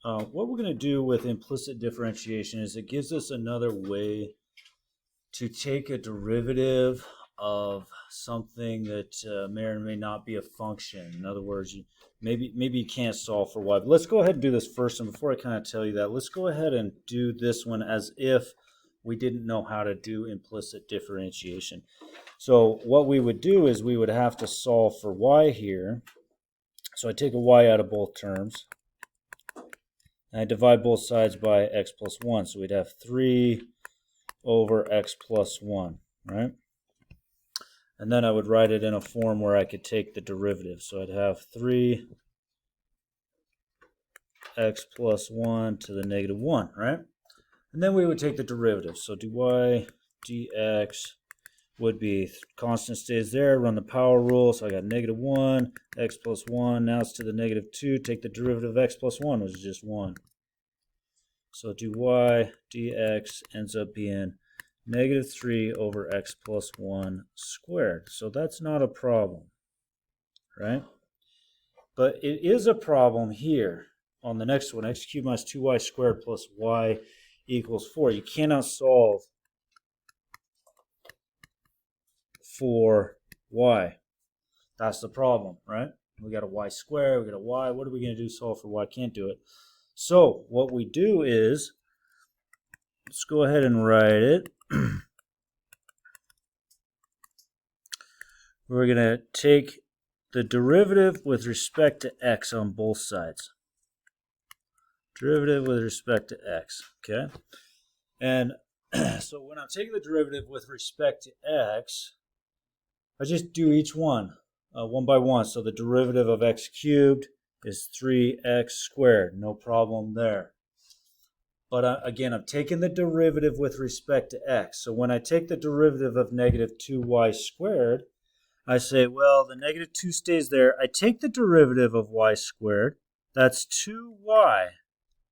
What we're going to do with implicit differentiation is it gives us another way to take a derivative of something that may or may not be a function. In other words, maybe you can't solve for y. But let's go ahead and do this first. And before I kind of tell you that, let's go ahead and do this one as if we didn't know how to do implicit differentiation. So what we would do is we would have to solve for y here. So I take a y out of both terms. And I divide both sides by x plus 1. So we'd have 3 over x plus 1, right? And then I would write it in a form where I could take the derivative. So I'd have 3x plus 1 to the negative 1, right? And then we would take the derivative. So dy dx would be constant stays there, run the power rule. So I got negative 1, x plus 1. Now it's to the negative 2. Take the derivative of x plus 1, which is just 1. So dy dx ends up being negative 3 over x plus 1 squared. So that's not a problem, right? But it is a problem here on the next one. X cubed minus 2y squared plus y equals 4. You cannot solve for y. That's the problem, right? We got a y squared, we got a y. What are we going to do to solve for y? Can't do it. So what we do is, let's go ahead and write it. We're going to take the derivative with respect to x on both sides. Derivative with respect to x, okay? And so when I'm taking the derivative with respect to x, I just do each one by one. So the derivative of x cubed is 3x squared. No problem there. But again, I'm taking the derivative with respect to x. So when I take the derivative of negative 2y squared, I say, well, the negative 2 stays there. I take the derivative of y squared. That's 2y.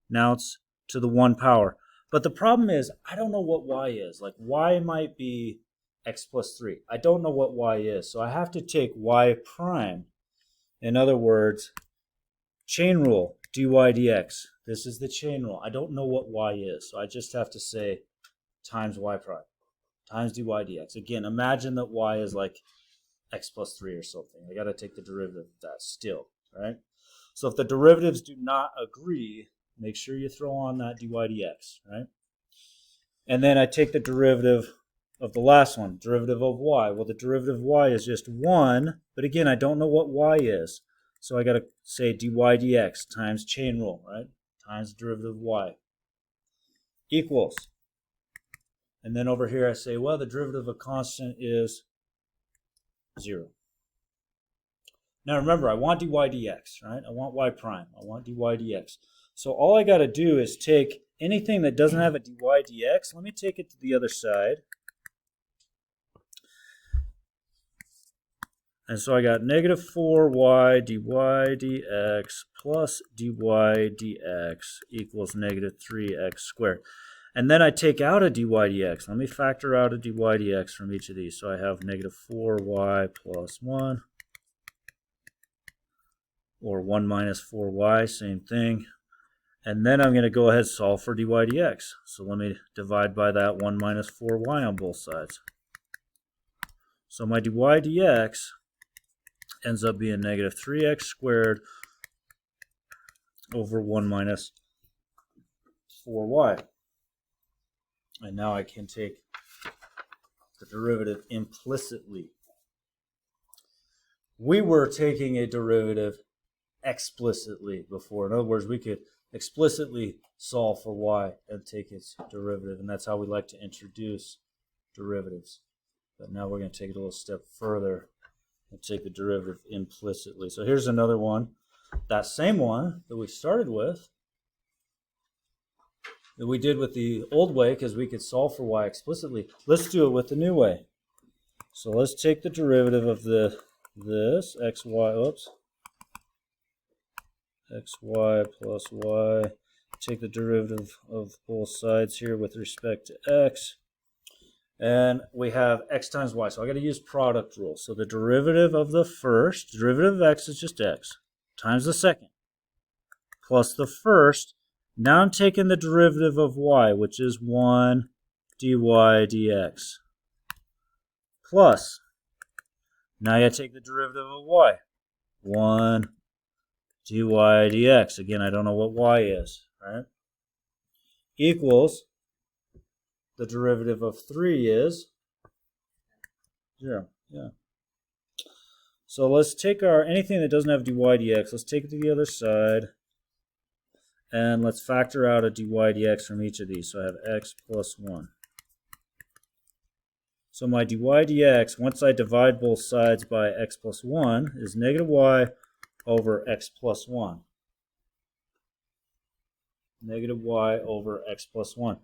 Now it's to the 1 power. But the problem is, I don't know what y is. Like, y might be x plus 3. I don't know what y is. So I have to take y prime. In other words, chain rule, dy dx. This is the chain rule. I don't know what y is. So I just have to say times y prime. Times dy dx. Again, imagine that y is like x plus 3 or something. I got to take the derivative of that still, right? So if the derivatives do not agree, make sure you throw on that dy dx, right? And then I take the derivative of the last one, derivative of y. Well, the derivative of y is just 1, but again, I don't know what y is. So I got to say dy dx times chain rule, right? Times the derivative of y equals. And then over here I say, well, the derivative of a constant is 0. Now remember, I want dy dx, right? I want y prime. I want dy dx. So all I got to do is take anything that doesn't have a dy dx. Let me take it to the other side. And so I got negative 4y dy dx plus dy dx equals negative 3x squared. And then I take out a dy dx. Let me factor out a dy dx from each of these. So I have negative 4y plus 1, or 1 minus 4y, same thing. And then I'm going to go ahead and solve for dy dx. So let me divide by that 1 minus 4y on both sides. So my dy dx ends up being negative 3x squared over 1 minus 4y. And now I can take the derivative implicitly. We were taking a derivative explicitly before. In other words, we could explicitly solve for y and take its derivative, and that's how we like to introduce derivatives. But now we're going to take it a little step further and take the derivative implicitly. So here's another one, that same one that we started with, that we did with the old way because we could solve for y explicitly. Let's do it with the new way. So let's take the derivative of this xy, xy plus y. Take the derivative of both sides here with respect to x. And we have x times y. So I got to use product rule. So the derivative of the first, derivative of x is just x, times the second, plus the first. Now I'm taking the derivative of y, which is 1 dy dx, plus, now I got to take the derivative of y, 1 dy dx. Again, I don't know what y is, right? Equals, the derivative of 3 is 0. Yeah. So let's take anything that doesn't have dy dx, let's take it to the other side. And let's factor out a dy dx from each of these. So I have x plus 1. So my dy dx, once I divide both sides by x plus 1, is negative y over x plus 1. Negative y over x plus 1.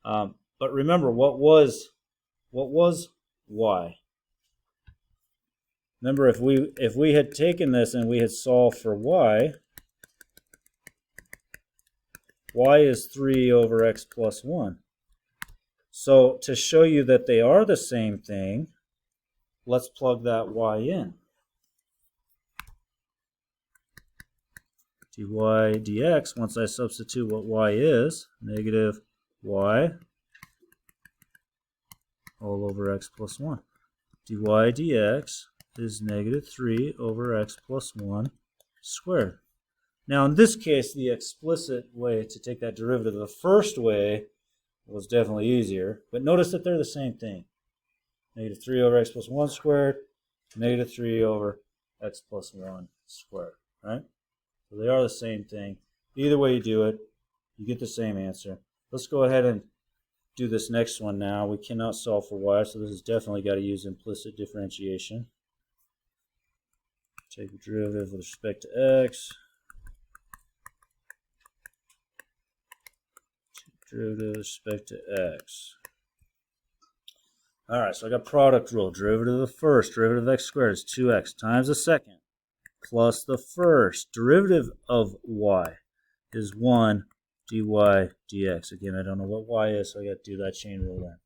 But remember, what was y? Remember, if we had taken this and we had solved for y is 3 over x plus 1. So to show you that they are the same thing, let's plug that y in. dy dx, once I substitute what y is, negative y all over x plus 1. dy dx is negative 3 over x plus 1 squared. Now in this case, the explicit way to take that derivative, the first way, was definitely easier, but notice that they're the same thing. Negative 3 over x plus 1 squared, negative 3 over x plus 1 squared, right? So they are the same thing. Either way you do it, you get the same answer. Let's go ahead and do this next one now. We cannot solve for y, so this has definitely got to use implicit differentiation. Take the derivative with respect to x. Derivative with respect to x. Alright, so I got product rule. Derivative of the first, derivative of x squared is 2x times the second plus the first. Derivative of y is 1 dy dx. Again, I don't know what y is, so I got to do that chain rule there.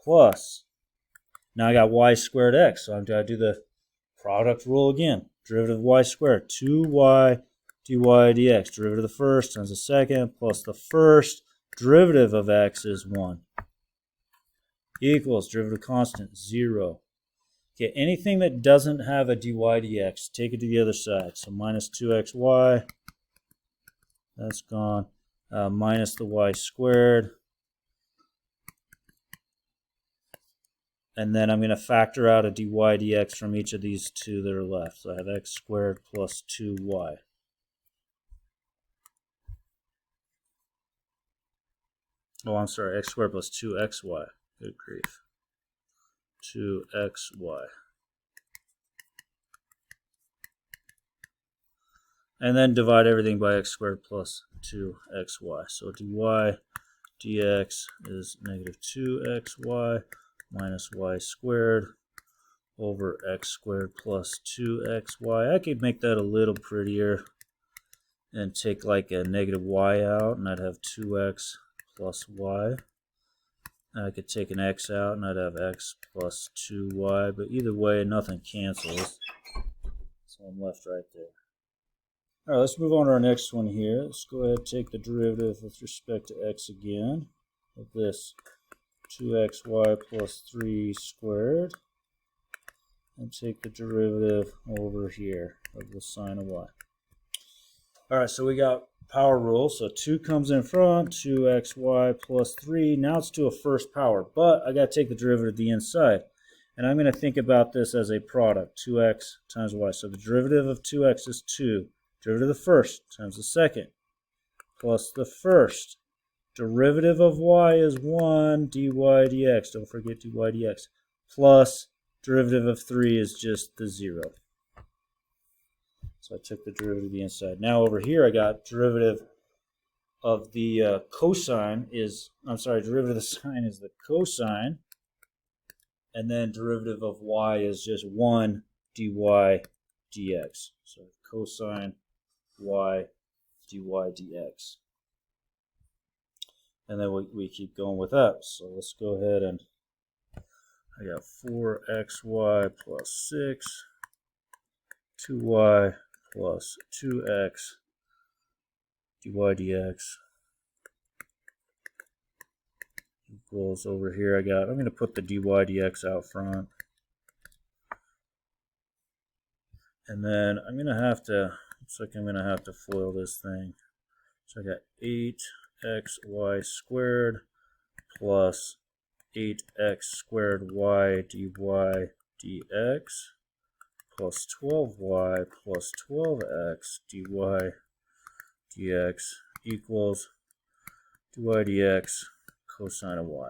Plus, now I got y squared x, so I'm going to do the product rule again. Derivative of y squared, 2y dy dx. Derivative of the first times the second plus the first. Derivative of x is 1. Equals derivative constant, 0. Okay, anything that doesn't have a dy dx, take it to the other side. So minus 2xy, that's gone. Minus the y squared. And then I'm going to factor out a dy dx from each of these two that are left. So I have x squared plus 2y. Oh, I'm sorry, x squared plus 2xy. Good grief. 2xy. And then divide everything by x squared plus 2xy. So dy dx is negative 2xy minus y squared over x squared plus 2xy. I could make that a little prettier and take like a negative y out, and I'd have 2x plus y. I could take an x out and I'd have x plus 2y, but either way, nothing cancels. So I'm left right there. All right, let's move on to our next one here. Let's go ahead and take the derivative with respect to x again of this 2xy plus 3 squared, and take the derivative over here of the sine of y. All right, so we got power rule. So 2 comes in front, 2xy plus 3. Now it's to a first power, but I got to take the derivative of the inside. And I'm going to think about this as a product, 2x times y. So the derivative of 2x is 2. Derivative of the first times the second plus the first. Derivative of y is 1 dy dx. Don't forget dy dx. Plus derivative of 3 is just the 0. So I took the derivative of the inside. Now over here I got derivative of the cosine is, derivative of the sine is the cosine. And then derivative of y is just 1 dy dx. So cosine y dy dx. And then we keep going with that. So let's go ahead and I got 4xy plus 6, 2y plus 2x dy dx equals over here. I'm going to put the dy dx out front. And then I'm going to have to, looks like I'm going to have to FOIL this thing. So I got 8xy squared plus 8x squared y dy dx plus 12y plus 12x dy dx equals dy dx cosine of y.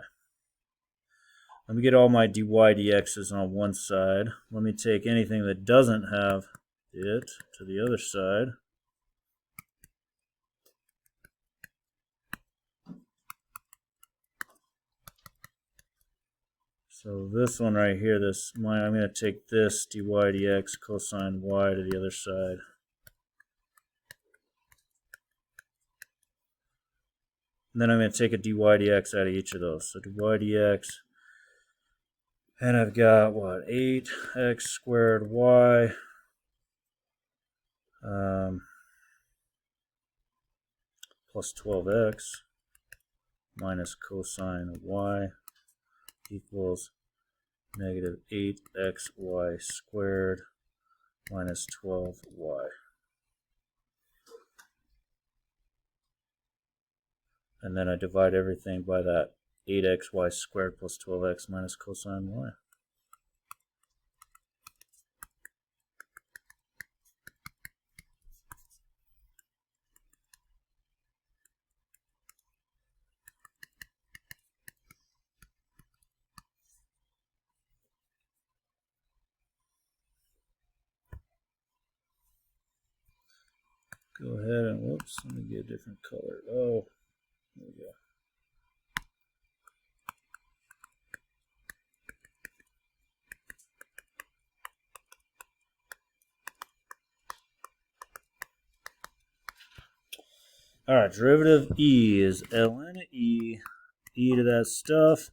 Let me get all my dy dx's on one side. Let me take anything that doesn't have it to the other side. So this one right here, I'm going to take this dy dx cosine y to the other side. And then I'm going to take a dy dx out of each of those. So dy dx, and I've got, what, 8x squared y plus 12x minus cosine of y equals negative 8xy squared minus 12y. And then I divide everything by that 8xy squared plus 12x minus cosine y. Go ahead and, whoops, let me get a different color. Oh, there we go. All right, derivative e is ln e to that stuff.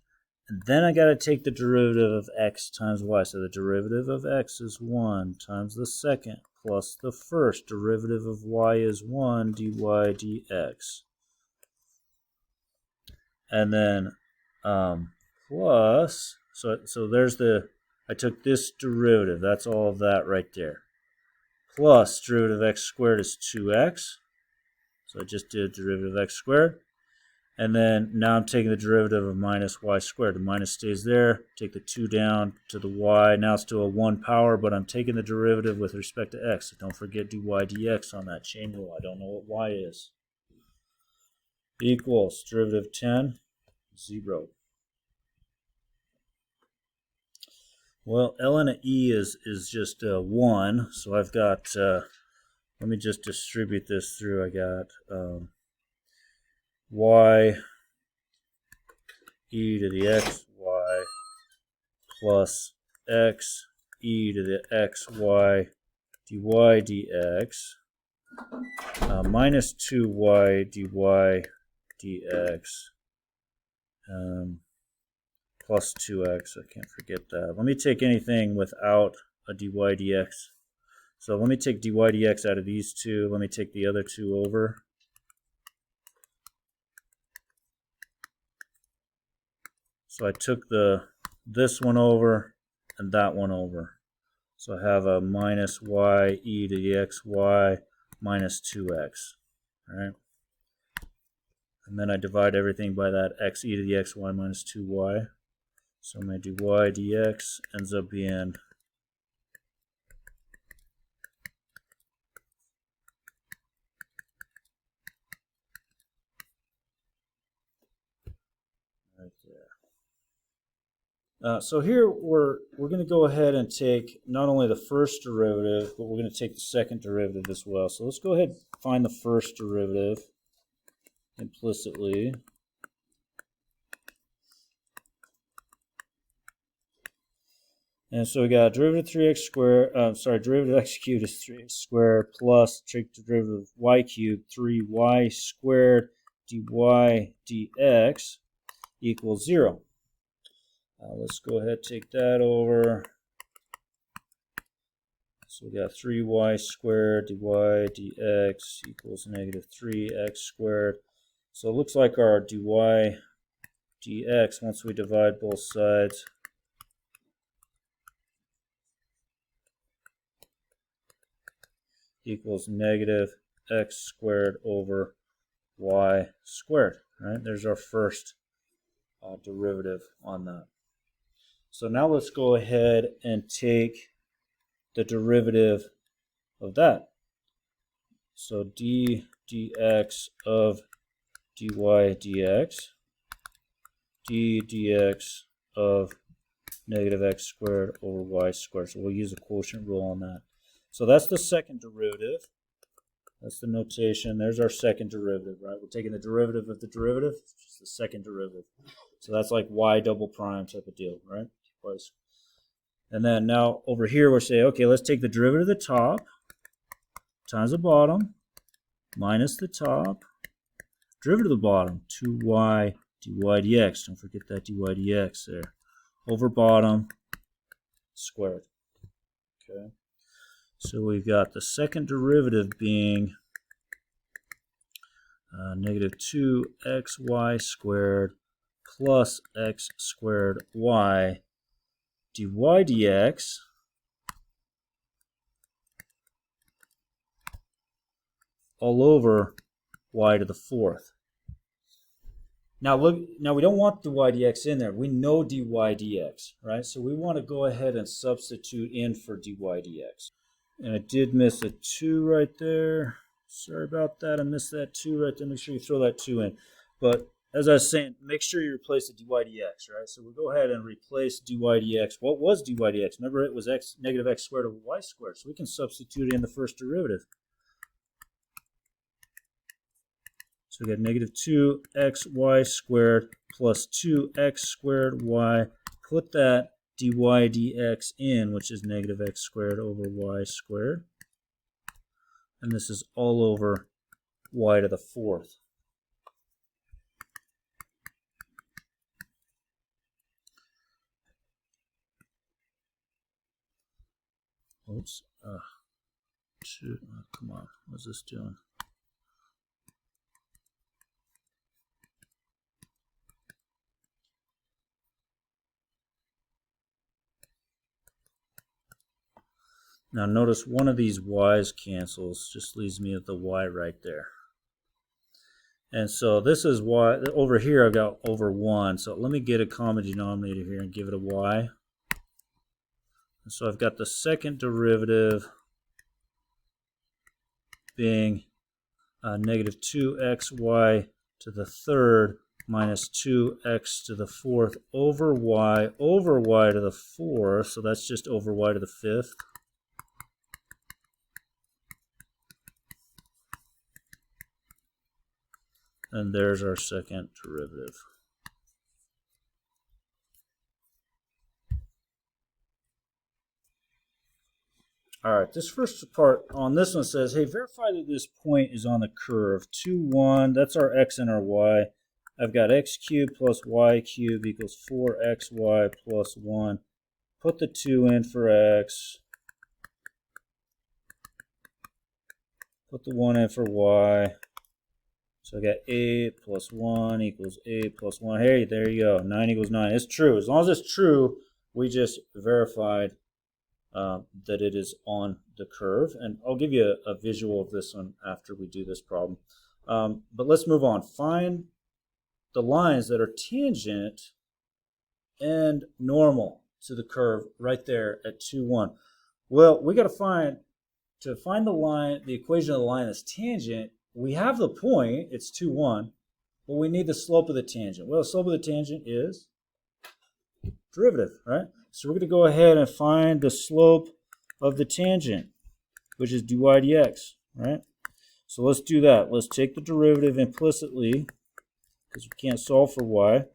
And then I got to take the derivative of x times y. So the derivative of x is 1 times the second plus the first. Derivative of y is 1 dy dx. And then plus, so there's I took this derivative. That's all of that right there. Plus derivative of x squared is 2x. So I just did derivative of x squared. And then now I'm taking the derivative of minus y squared. The minus stays there. Take the 2 down to the y. Now it's still a 1 power, but I'm taking the derivative with respect to x. So don't forget dy dx on that chain rule. I don't know what y is. Equals derivative 10, 0. Well, ln of e is just 1. So I've got, let me just distribute this through. I got y e to the x y plus x e to the x y dy dx minus 2y dy dx plus 2x. I can't forget that. Let me take anything without a dy dx. So let me take dy dx out of these two. Let me take the other two over. So I took this one over and that one over. So I have a minus y e to the xy minus 2x. All right. And then I divide everything by that x e to the xy minus 2y. So my dy dx ends up being right there. So here we're going to go ahead and take not only the first derivative, but we're going to take the second derivative as well. So let's go ahead and find the first derivative implicitly. And so we got derivative 3x squared, derivative x cubed is 3x squared plus take the derivative of y cubed, 3y squared dy dx equals 0. Let's go ahead and take that over. So we got 3y squared dy dx equals negative 3x squared. So it looks like our dy dx, once we divide both sides, equals negative x squared over y squared. Right? There's our first derivative on that. So now let's go ahead and take the derivative of that. So d dx of dy dx, d dx of negative x squared over y squared. So we'll use a quotient rule on that. So that's the second derivative. That's the notation. There's our second derivative, right? We're taking the derivative of the derivative, just the second derivative. So that's like y double prime type of deal, right? Twice. And then now over here we're saying, okay, let's take the derivative of the top times the bottom minus the top, derivative of the bottom, 2y dy dx. Don't forget that dy dx there. Over bottom squared. Okay. So we've got the second derivative being negative 2xy squared plus x squared y dy dx all over y to the fourth. Now look, now we don't want dy dx in there. We know dy dx, right? So we want to go ahead and substitute in for dy dx. And I did miss a 2 right there. Sorry about that. I missed that 2 right there. Make sure you throw that 2 in. But as I was saying, make sure you replace the dy dx, right? So we'll go ahead and replace dy dx. What was dy dx? Remember, it was negative x squared over y squared. So we can substitute in the first derivative. So we got negative 2xy squared plus 2x squared y. Put that dy dx in, which is negative x squared over y squared. And this is all over y to the fourth. Oops. Come on. What's this doing? Now notice one of these y's cancels, just leaves me with the y right there. And so this is y, over here I've got over 1, so let me get a common denominator here and give it a y. And so I've got the second derivative being negative 2xy to the third minus 2x to the fourth over y to the fourth, so that's just over y to the fifth. And there's our second derivative. All right, this first part on this one says, hey, verify that this point is on the curve. 2, 1, that's our x and our y. I've got x cubed plus y cubed equals 4xy plus 1. Put the 2 in for x. Put the 1 in for y. So I got 8 plus 1 equals 8 plus 1. Hey, there you go. 9 equals 9. It's true. As long as it's true, we just verified that it is on the curve. And I'll give you a visual of this one after we do this problem. But let's move on. Find the lines that are tangent and normal to the curve right there at 2, 1. Well, we got to find the line, the equation of the line that's tangent. We have the point, it's 2, 1, but we need the slope of the tangent. Well, the slope of the tangent is derivative, right? So we're going to go ahead and find the slope of the tangent, which is dy dx, right? So let's do that. Let's take the derivative implicitly, because we can't solve for y.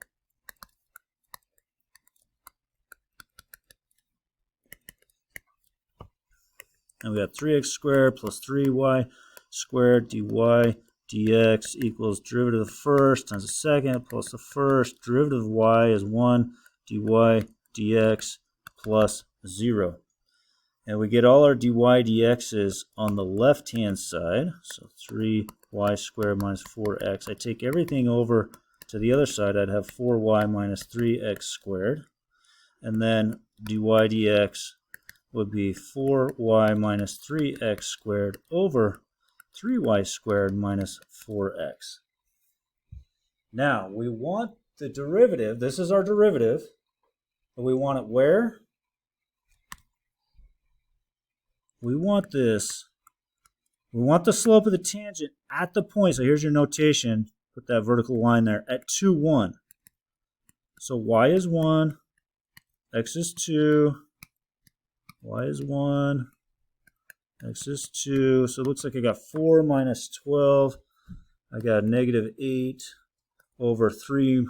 And we got 3x squared plus 3y squared dy dx equals derivative of the first times the second plus the first. Derivative of y is 1 dy dx plus 0. And we get all our dy dx's on the left-hand side. So 3y squared minus 4x. I take everything over to the other side. I'd have 4y minus 3x squared. And then dy dx would be 4y minus 3x squared over 3y squared minus 4x. Now, we want the derivative. This is our derivative. But we want it where? We want this. We want the slope of the tangent at the point. So here's your notation. Put that vertical line there at 2, 1. So y is 1, x is 2, y is 1, x is 2. So it looks like I got 4 minus 12. I got negative 8 over 3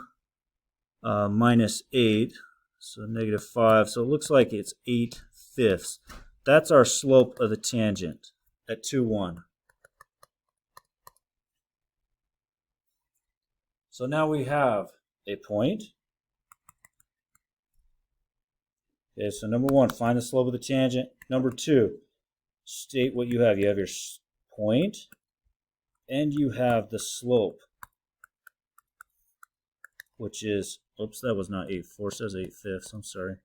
minus 8. So negative 5. So it looks like it's 8/5. That's our slope of the tangent at 2, 1. So now we have a point. Okay, so number 1, find the slope of the tangent. Number 2, state what you have. You have your point, and you have the slope, which is, oops, that was not 8/4, says 8/5. I'm sorry.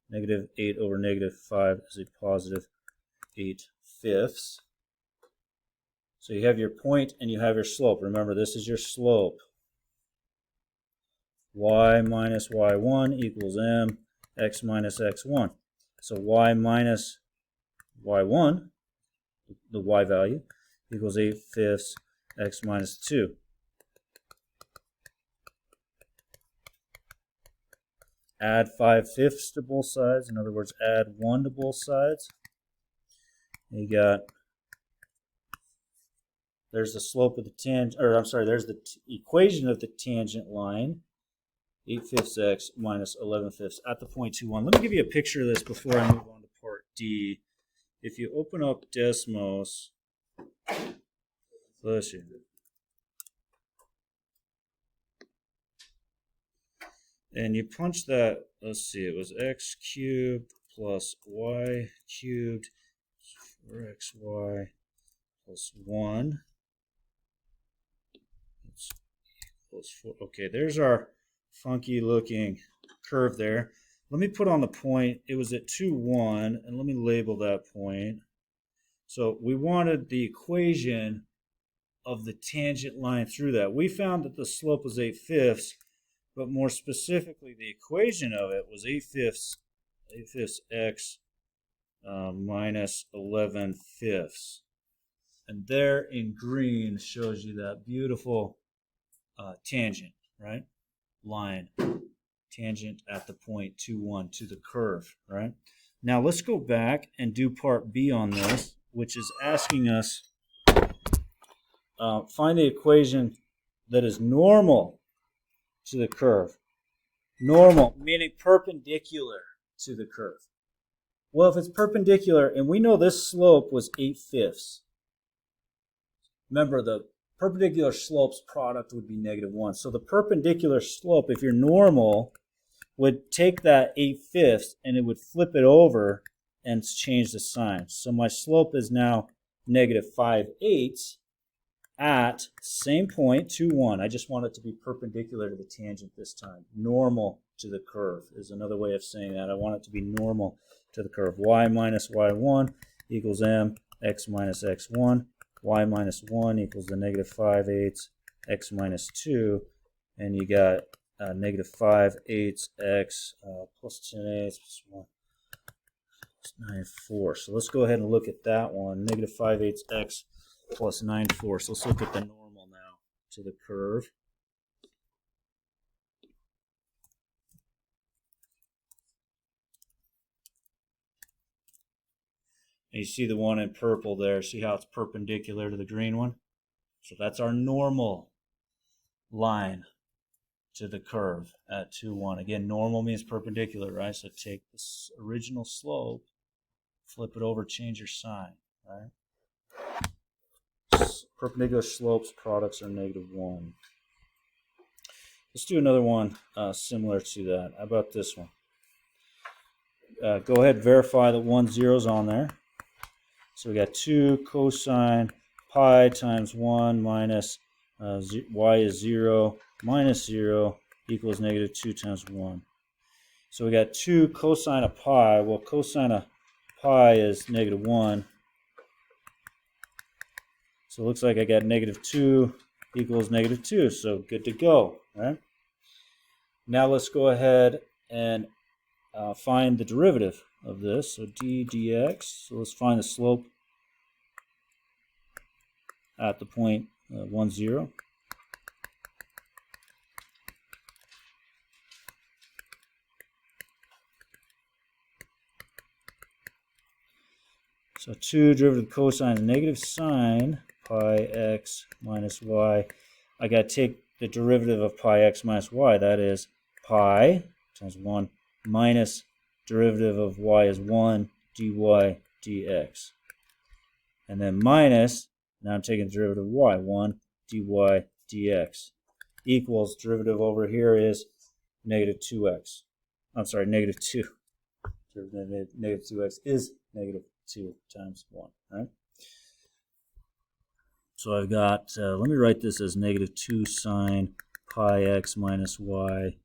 Negative 8 over negative 5 is a positive 8/5. So you have your point and you have your slope. Remember, this is your slope. Y minus y1 equals m, x minus x1. So y minus y1, the y value, equals 8/5 x minus 2. Add 5/5 to both sides. In other words, add 1 to both sides. You got, there's the slope of the tangent, or I'm sorry, there's the equation of the tangent line. 8/5 x minus 11/5 at the point 2, 1. Let me give you a picture of this before I move on to part D. If you open up Desmos, let's see. And you punch that, let's see, it was x cubed plus y cubed 4xy plus 1. That's equals 4. Okay, there's our funky looking curve there. Let me put on the point. It was at 2, 1, and let me label that point. So we wanted the equation of the tangent line through that. We found that the slope was 8/5. But more specifically, the equation of it was 8/5 x minus 11/5. And there in green shows you that beautiful tangent, right? Line, tangent at the point 2, 1 to the curve, right? Now let's go back and do part B on this, which is asking us find the equation that is normal to the curve. Normal, meaning perpendicular to the curve. Well, if it's perpendicular, and we know this slope was 8/5. Remember, the perpendicular slope's product would be -1. So the perpendicular slope, if you're normal, would take that 8/5 and it would flip it over and change the sign. So my slope is now -5/8 at same point, 2, 1. I just want it to be perpendicular to the tangent this time. Normal to the curve is another way of saying that. I want it to be normal to the curve. Y minus y1 equals m, x minus x1. Y minus 1 equals the -5/8 x minus 2. And you got -5/8 x plus 10/8 plus 1 plus 9/4. So let's go ahead and look at that one. -5/8 x plus 9/4. So let's look at the normal now to the curve. And you see the one in purple there. See how it's perpendicular to the green one? So that's our normal line to the curve at 2, 1. Again, normal means perpendicular, right? So take this original slope, flip it over, change your sign, right? Perpendicular slopes products are -1. Let's do another one similar to that. How about this one? go ahead and verify that 1, 0 is on there. So we got 2 cosine pi times 1 minus y is 0 minus 0 equals negative 2 times 1. So we got 2 cosine of pi. Well, cosine of pi is negative 1. So it looks like I got negative 2 equals negative 2. So good to go, right? Now let's go ahead and find the derivative of this. So d dx. So let's find the slope at the point 1, 0. So 2 derivative of cosine negative sine pi x minus y. I got to take the derivative of pi x minus y. That is pi times 1 minus derivative of y is 1 dy dx. And then minus, now I'm taking the derivative of y, 1 dy dx. Equals, derivative over here is negative 2x. I'm sorry, negative 2. Derivative of negative 2x is negative 2 times 1, right? So I've got, let me write this as negative 2 sine pi x minus y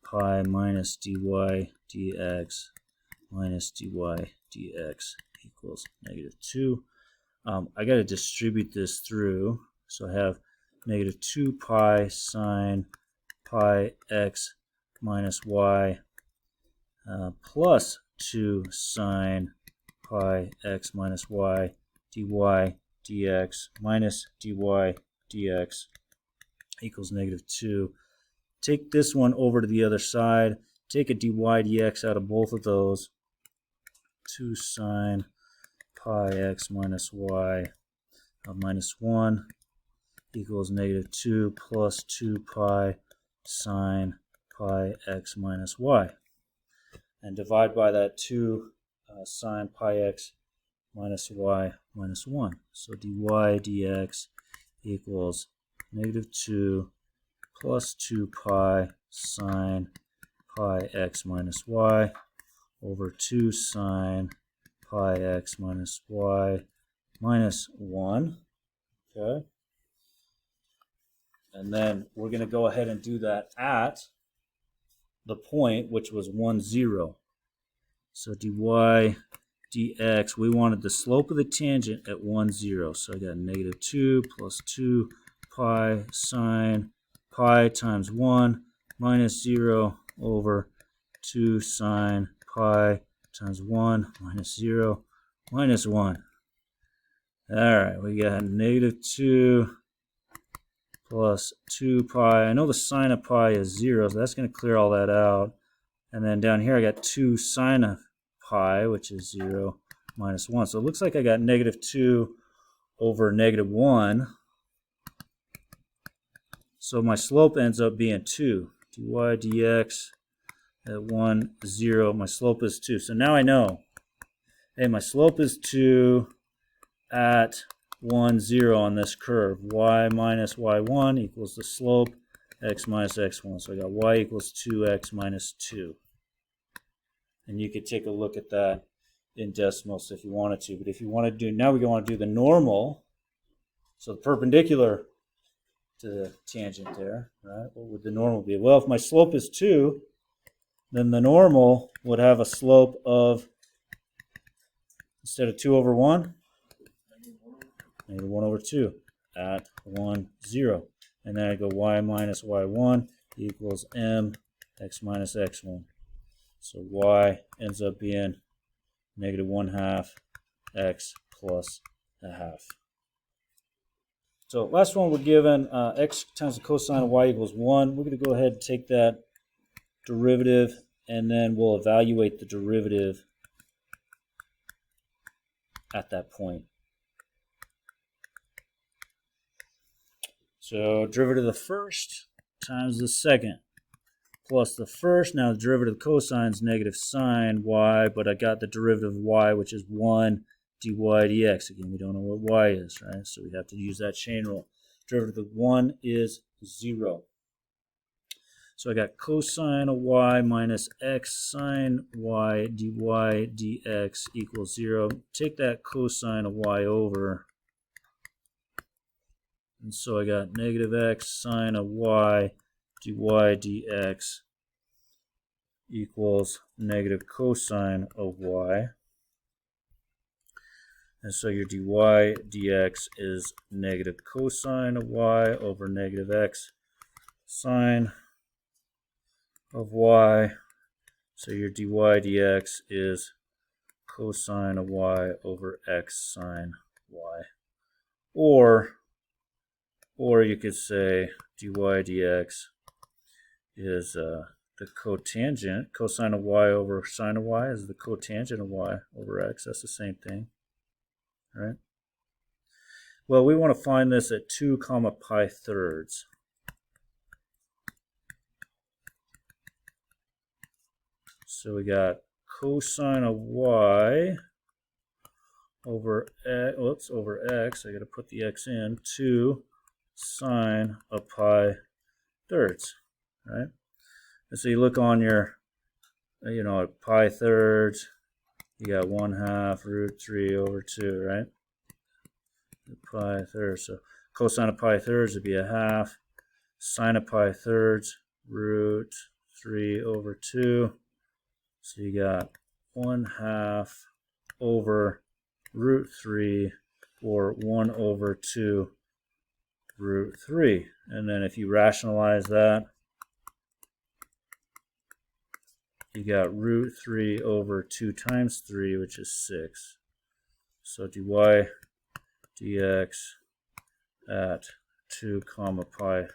pi minus dy dx minus dy dx equals negative 2. I got to distribute this through. So I have negative 2 pi sine pi x minus y plus 2 sine pi x minus y dy dx minus dy dx equals negative 2. Take this one over to the other side. Take a dy dx out of both of those. 2 sine pi x minus y minus 1 equals negative 2 plus 2 pi sine pi x minus y. And divide by that 2 sine pi x minus y minus 1. So dy dx equals negative 2 plus 2 pi sine pi x minus y over 2 sine pi x minus y minus 1. Okay. And then we're going to go ahead and do that at the point which was 1, 0. So dy dx, we wanted the slope of the tangent at 1, 0. So I got negative 2 plus 2 pi sine pi times 1 minus 0 over 2 sine pi times 1 minus 0 minus 1. All right, we got negative 2 plus 2 pi. I know the sine of pi is 0, so that's going to clear all that out. And then down here I got 2 sine of pi, which is 0, minus 1. So it looks like I got negative 2 over negative 1. So my slope ends up being 2. dy dx at 1, 0. My slope is 2. So now I know, hey, my slope is 2 at 1, 0 on this curve. Y minus y1 equals the slope, x minus x1. So I got y equals 2x minus 2. And you could take a look at that in decimals if you wanted to. But if you want to do, now we want to do the normal. So the perpendicular to the tangent there, right? What would the normal be? Well, if my slope is 2, then the normal would have a slope of, instead of 2 over 1, negative 1 over 2 at 1, 0. And then I go y minus y1 equals m x minus x1. So y ends up being negative 1/2 x plus 1/2. So last one we're given x times the cosine of y equals 1. We're going to go ahead and take that derivative, and then we'll evaluate the derivative at that point. So derivative of the first times the second plus the first. Now the derivative of cosine is negative sine y, but I got the derivative of y, which is 1 dy dx. Again, we don't know what y is, right? So we have to use that chain rule. Derivative of 1 is 0. So I got cosine of y minus x sine y dy dx equals 0. Take that cosine of y over. And so I got negative x sine of y dy dx equals negative cosine of y. And so your dy dx is negative cosine of y over negative x sine of y. So your dy dx is cosine of y over x sine y. Or you could say dy dx is the cotangent. Cosine of y over sine of y is the cotangent of y over x. That's the same thing, right? Well, we want to find this at 2 comma pi thirds. So we got cosine of y over x, over x. I got to put the x in. 2 sine of pi thirds, right? And so you look on your, pi thirds. You got 1/2 root 3 over 2, right? Pi thirds. So cosine of pi thirds would be 1/2. Sine of pi thirds, root 3 over 2. So you got 1/2 over root 3, or 1 over 2 root 3. And then if you rationalize that, you got root 3 over 2 times 3, which is 6. So dy dx at 2 comma pi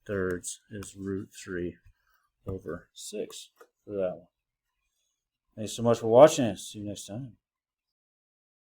thirds is root 3 over 6 for that one. Thanks so much for watching. See you next time.